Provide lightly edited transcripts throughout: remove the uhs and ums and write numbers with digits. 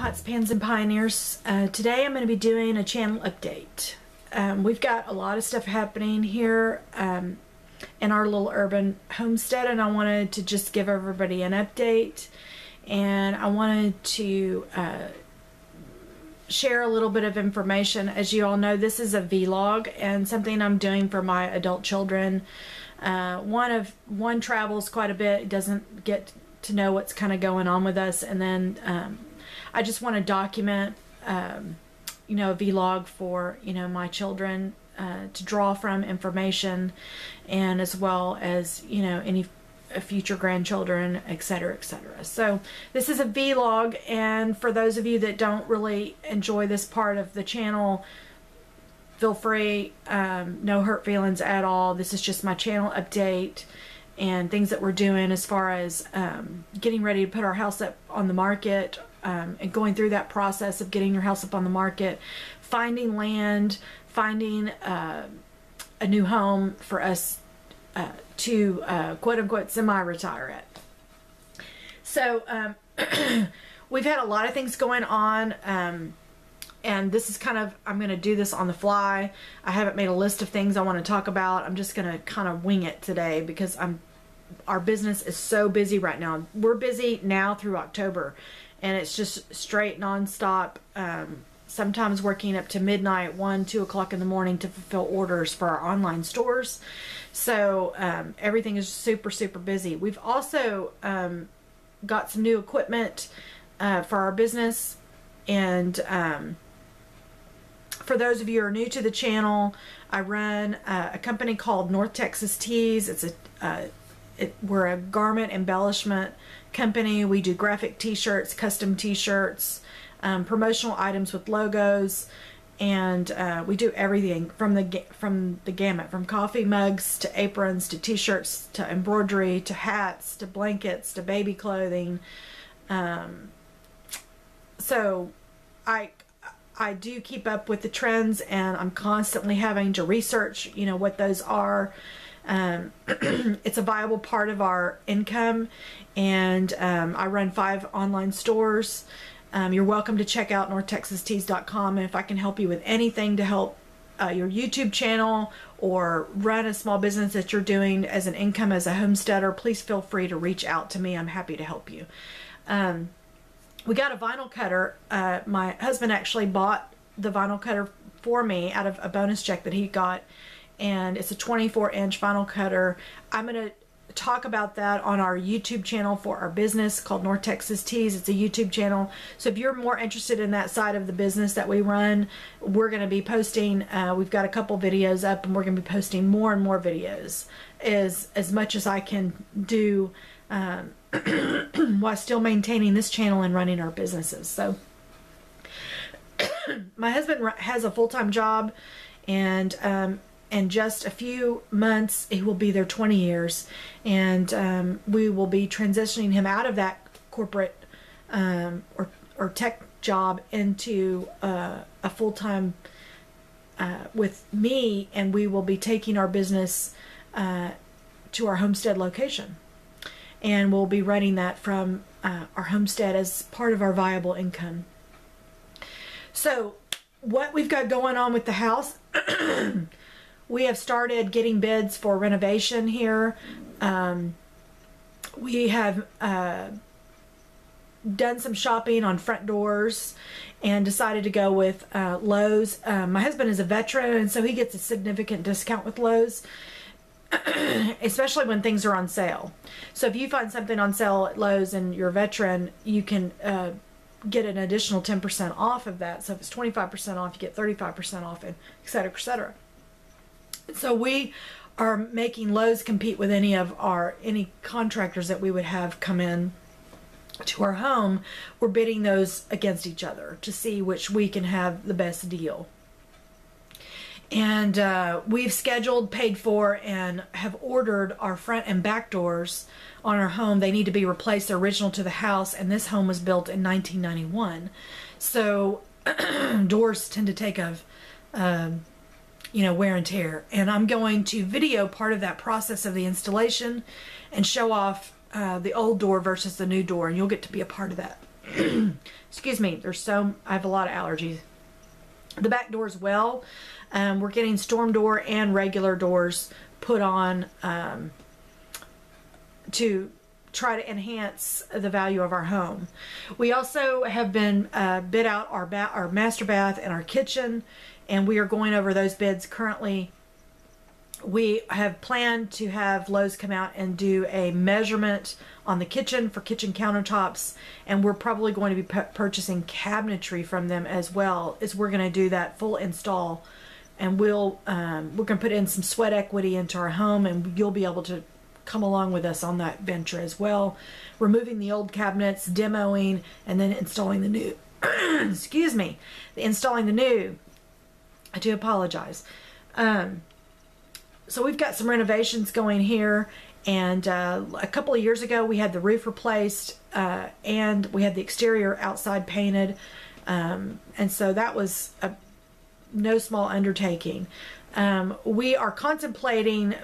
Pots, Pans, and Pioneers. Today I'm going to be doing a channel update. We've got a lot of stuff happening here in our little urban homestead, and I wanted to just give everybody an update, and I wanted to share a little bit of information. As you all know, this is a vlog and something I'm doing for my adult children. One travels quite a bit, doesn't get to know what's kind of going on with us, and then I just want to document you know, a vlog for, you know, my children to draw from information, and as well as, you know, any future grandchildren, etc., etc. So this is a vlog, and for those of you that don't really enjoy this part of the channel, feel free, no hurt feelings at all. This is just my channel update and things that we're doing as far as getting ready to put our house up on the market, and going through that process of getting your house up on the market, finding land, finding a new home for us to quote-unquote semi-retire at. So we've had a lot of things going on, and this is kind of, I'm going to do this on the fly. I haven't made a list of things I want to talk about. I'm just going to kind of wing it today because our business is so busy right now. We're busy now through October, and it's just straight non-stop, sometimes working up to midnight, 1, 2 o'clock in the morning to fulfill orders for our online stores. So everything is super, super busy. We've also got some new equipment for our business, and for those of you who are new to the channel, I run a company called North Texas Tees. It's we're a garment embellishment company. We do graphic t-shirts, custom t-shirts, promotional items with logos, and we do everything from the gamut, from coffee mugs to aprons to t-shirts to embroidery to hats to blankets to baby clothing. So I do keep up with the trends, and I'm constantly having to research, you know, what those are. It's a viable part of our income, and I run 5 online stores. You're welcome to check out northtexastees.com, and if I can help you with anything to help your YouTube channel or run a small business that you're doing as an income as a homesteader, please feel free to reach out to me. I'm happy to help you. We got a vinyl cutter. My husband actually bought the vinyl cutter for me out of a bonus check that he got, and it's a 24-inch vinyl cutter. I'm going to talk about that on our YouTube channel for our business called North Texas Tees. It's a YouTube channel, so if you're more interested in that side of the business that we run, we're going to be posting, we've got a couple videos up, and we're going to be posting more and more videos as much as I can do while still maintaining this channel and running our businesses. So my husband has a full-time job, and in just a few months he will be there 20 years, and we will be transitioning him out of that corporate or tech job into a full-time with me, and we will be taking our business to our homestead location, and we'll be running that from our homestead as part of our viable income. So what we've got going on with the house, we have started getting bids for renovation here. We have done some shopping on front doors and decided to go with Lowe's. My husband is a veteran, and so he gets a significant discount with Lowe's, especially when things are on sale. So if you find something on sale at Lowe's and you're a veteran, you can get an additional 10% off of that. So if it's 25% off, you get 35% off, and et cetera, et cetera. So we are making Lowe's compete with any contractors that we would have come in to our home. We're bidding those against each other to see which we can have the best deal. And we've scheduled, paid for, and have ordered our front and back doors on our home. They need to be replaced. They're original to the house, and this home was built in 1991. So doors tend to take you know, wear and tear. And I'm going to video part of that process of the installation and show off the old door versus the new door, and you'll get to be a part of that. Excuse me. I have a lot of allergies. The back door as well. We're getting storm door and regular doors put on to try to enhance the value of our home. We also have been bid out our master bath and our kitchen, and we are going over those bids currently. We have planned to have Lowe's come out and do a measurement on the kitchen for kitchen countertops, and we're probably going to be purchasing cabinetry from them as well, as we're going to do that full install. And we're going to put in some sweat equity into our home, and you'll be able to come along with us on that venture as well. Removing the old cabinets, demoing, and then installing the new. Excuse me. Installing the new. I do apologize. So we've got some renovations going here, and a couple of years ago we had the roof replaced, and we had the exterior outside painted, and so that was no small undertaking. We are contemplating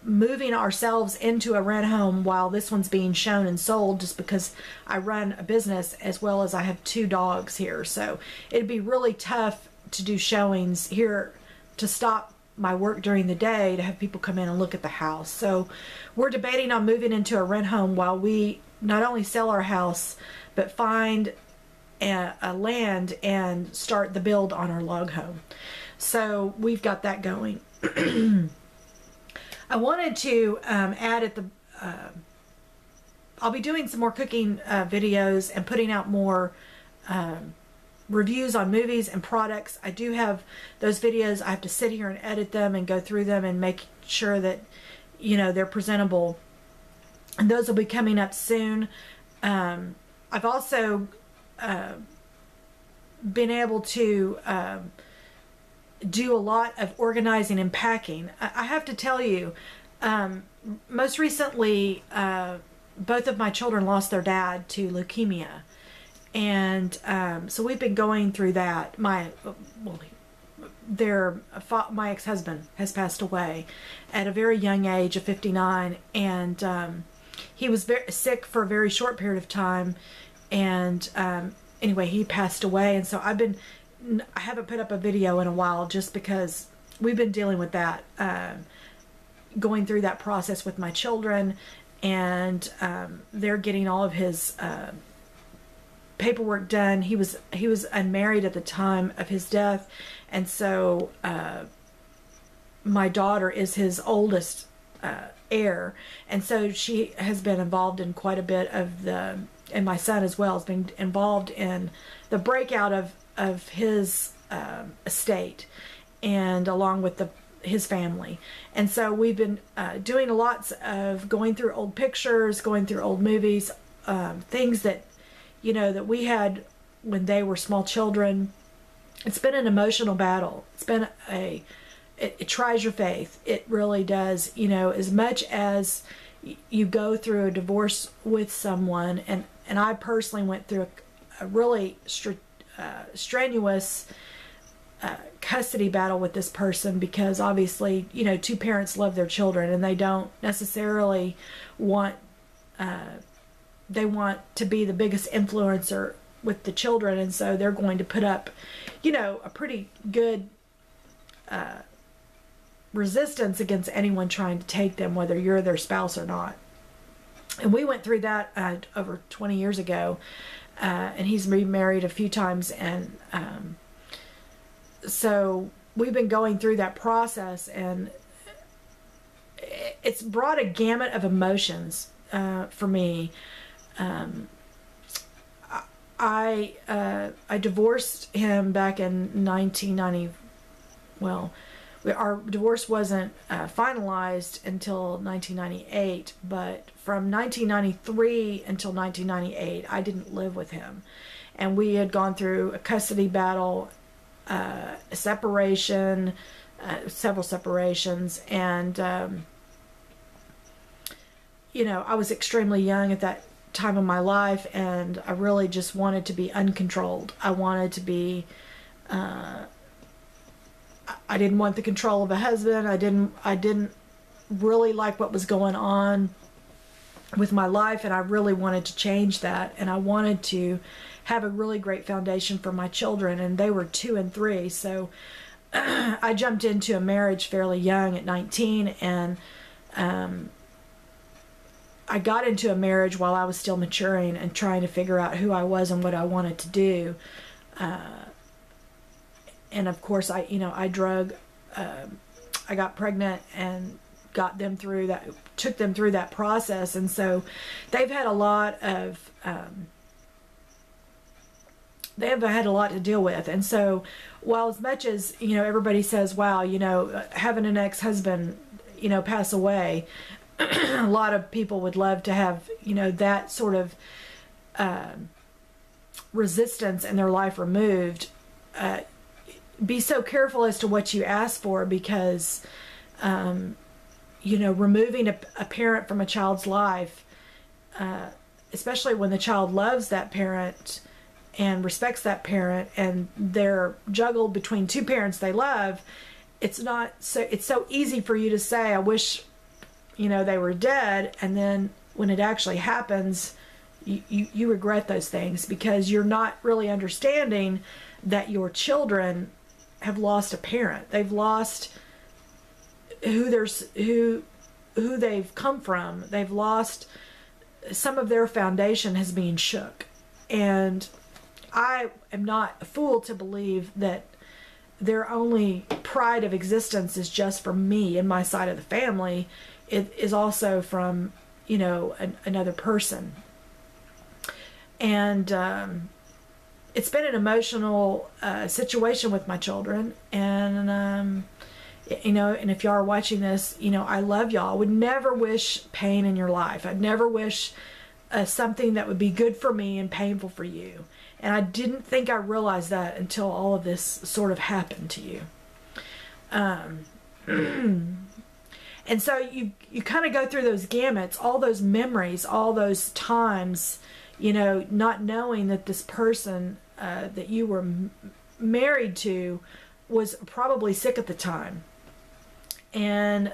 moving ourselves into a rent home while this one's being shown and sold, just because I run a business as well as I have 2 dogs here, so it'd be really tough to do showings here, to stop my work during the day to have people come in and look at the house. So we're debating on moving into a rent home while we not only sell our house, but find a land and start the build on our log home. So we've got that going. I wanted to add at the I'll be doing some more cooking videos and putting out more reviews on movies and products. I do have those videos. I have to sit here and edit them and go through them and make sure that, you know, they're presentable, and those will be coming up soon. I've also been able to do a lot of organizing and packing. I have to tell you, most recently both of my children lost their dad to leukemia. And so we've been going through that. My ex-husband has passed away at a very young age of 59, and he was very sick for a very short period of time. And anyway, he passed away, and so I haven't put up a video in a while, just because we've been dealing with that, going through that process with my children, and they're getting all of his paperwork done. He was unmarried at the time of his death, and so my daughter is his oldest heir, and so she has been involved in quite a bit of and my son as well has been involved in the breakout of his estate, and along with his family. And so we've been doing lots of going through old pictures, going through old movies, things that, you know, that we had when they were small children. It's been an emotional battle. It's been it tries your faith. It really does. You know, as much as you go through a divorce with someone, and I personally went through a really strenuous custody battle with this person, because obviously, you know, 2 parents love their children, and they don't necessarily want they want to be the biggest influencer with the children, and so they're going to put up, you know, a pretty good resistance against anyone trying to take them, whether you're their spouse or not. And we went through that over 20 years ago, and he's remarried a few times, and so we've been going through that process, and it's brought a gamut of emotions for me. I divorced him back in 1990. Well, our divorce wasn't finalized until 1998, but from 1993 until 1998, I didn't live with him. And we had gone through a custody battle, a separation, several separations, and you know, I was extremely young at that time of my life, and I really just wanted to be uncontrolled. I wanted to be I didn't want the control of a husband. I didn't really like what was going on with my life, and I really wanted to change that, and I wanted to have a really great foundation for my children, and they were 2 and 3. So I jumped into a marriage fairly young at 19, and I got into a marriage while I was still maturing and trying to figure out who I was and what I wanted to do. And of course, I got pregnant and got them through that, took them through that process. And so they've had a lot of, they have had a lot to deal with. And so while as much as, everybody says, wow, having an ex-husband, pass away, a lot of people would love to have, that sort of resistance in their life removed. Be so careful as to what you ask for, because, removing a parent from a child's life, especially when the child loves that parent and respects that parent, and they're juggled between two parents they love, it's so easy for you to say, I wish, they were dead, and then when it actually happens, you regret those things, because you're not really understanding that your children have lost a parent. They've lost who they've come from. They've lost some of their foundation has been shook. And I am not a fool to believe that their only pride of existence is just from me and my side of the family. It is also from, another person. And it's been an emotional situation with my children. And, and if y'all are watching this, I love y'all. I would never wish pain in your life. I'd never wish something that would be good for me and painful for you. And I didn't think I realized that until all of this sort of happened to you. And so you kind of go through those gamuts, all those memories, all those times, not knowing that this person that you were married to was probably sick at the time and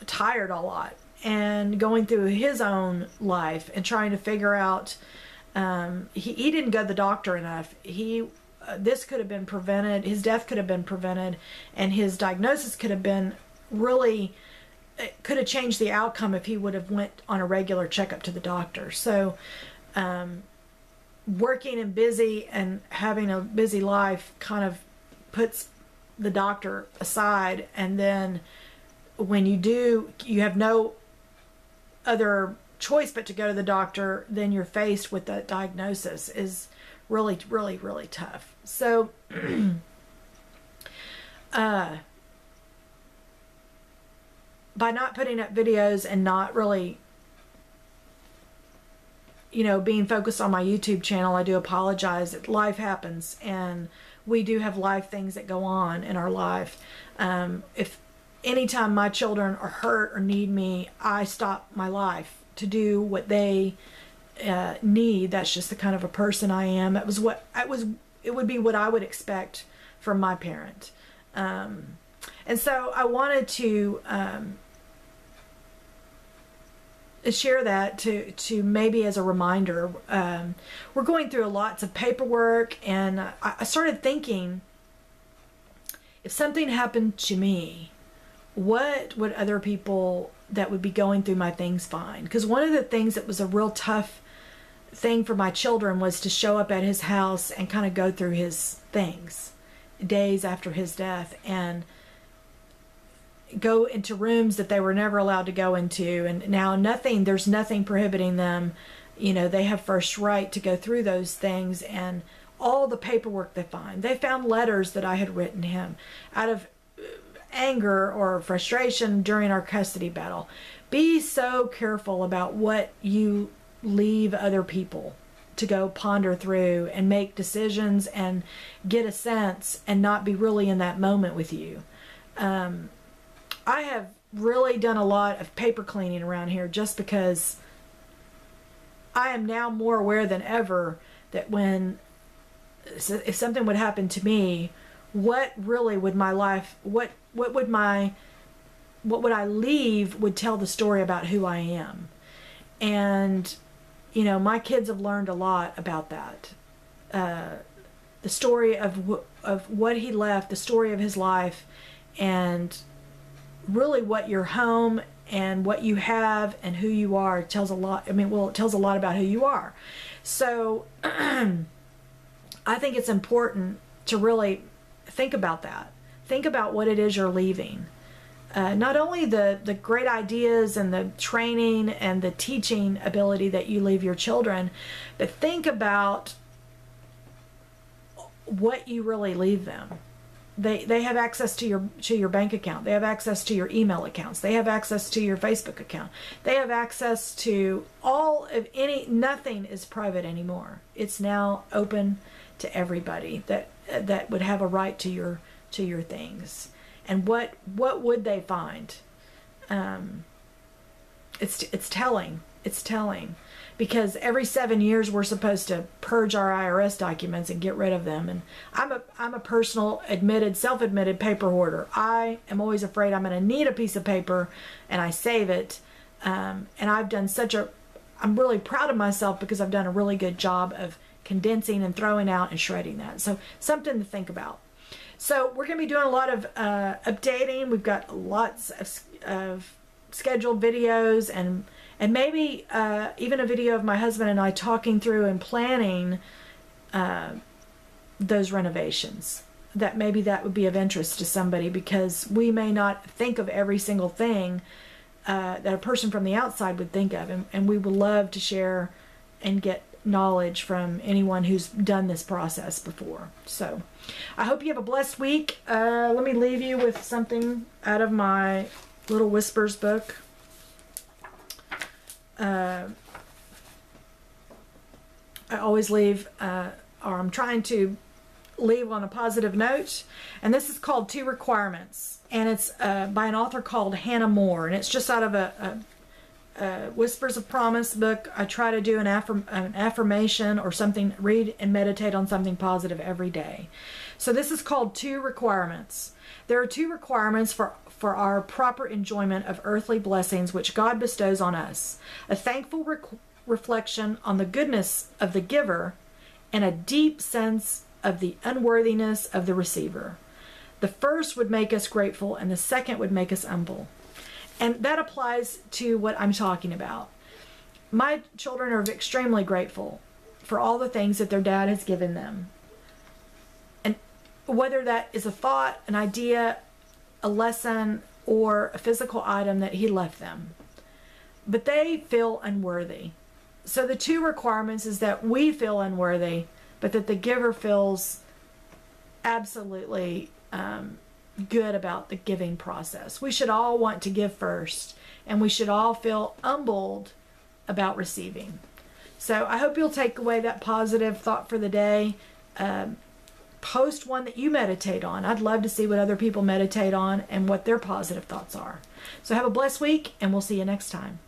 tired a lot, and going through his own life and trying to figure out, he didn't go to the doctor enough. This could have been prevented. His death could have been prevented, and his diagnosis could have been really, it could have changed the outcome if he would have went on a regular checkup to the doctor. So working and busy and having a busy life kind of puts the doctor aside, and then when you have no other choice but to go to the doctor, then you're faced with that diagnosis is really, really, really tough. So by not putting up videos and not really, being focused on my YouTube channel, I do apologize. Life happens, and we do have life things that go on in our life. If anytime my children are hurt or need me, I stop my life to do what they need. That's just the kind of a person I am. It would be what I would expect from my parent. And so I wanted to share that to maybe as a reminder. We're going through lots of paperwork, and I started thinking, if something happened to me, what would other people that would be going through my things find? Because one of the things that was a real tough thing for my children was to show up at his house and kind of go through his things days after his death, and go into rooms that they were never allowed to go into. And now there's nothing prohibiting them. They have first right to go through those things, and all the paperwork they find. They found letters that I had written him out of anger or frustration during our custody battle. Be so careful about what you leave other people to go ponder through and make decisions and get a sense and not be really in that moment with you. I have really done a lot of paper cleaning around here, just because I am now more aware than ever that if something would happen to me, what really would my life, what would I leave would tell the story about who I am. And, you know, my kids have learned a lot about that. The story of what he left, the story of his life, and really what your home and what you have and who you are tells a lot. I mean, well, it tells a lot about who you are. So I think it's important to really think about that. Think about what it is you're leaving. Not only the great ideas and the training and the teaching ability that you leave your children, but think about what you really leave them. They have access to your bank account. They have access to your email accounts. They have access to your Facebook account. They have access to all of nothing is private anymore. It's now open to everybody that would have a right to your things. And what would they find? It's telling. It's telling. Because every 7 years we're supposed to purge our IRS documents and get rid of them. And I'm a personal, self-admitted paper hoarder. I am always afraid I'm going to need a piece of paper, and I save it. And I've done I'm really proud of myself because I've done a really good job of condensing and throwing out and shredding that. So something to think about. So we're going to be doing a lot of updating. We've got lots of scheduled videos and maybe even a video of my husband and I talking through and planning those renovations. Maybe that would be of interest to somebody, because we may not think of every single thing that a person from the outside would think of. And we would love to share and get knowledge from anyone who's done this process before. So I hope you have a blessed week. Let me leave you with something out of my Little Whispers book. I always leave, or I'm trying to leave on a positive note, and this is called 2 Requirements, and it's by an author called Hannah Moore, and it's just out of a Whispers of Promise book. I try to do an affirmation or something, read and meditate on something positive every day. So this is called 2 Requirements. There are 2 requirements for our proper enjoyment of earthly blessings which God bestows on us: a thankful reflection on the goodness of the giver, and a deep sense of the unworthiness of the receiver. The first would make us grateful, and the second would make us humble. And that applies to what I'm talking about. My children are extremely grateful for all the things that their dad has given them. And whether that is a thought, an idea, a lesson, or a physical item that he left them. But they feel unworthy. So the 2 requirements is that we feel unworthy, but that the giver feels absolutely good about the giving process. We should all want to give first, and we should all feel humbled about receiving. So I hope you'll take away that positive thought for the day. Post one that you meditate on. I'd love to see what other people meditate on and what their positive thoughts are. So have a blessed week, and we'll see you next time.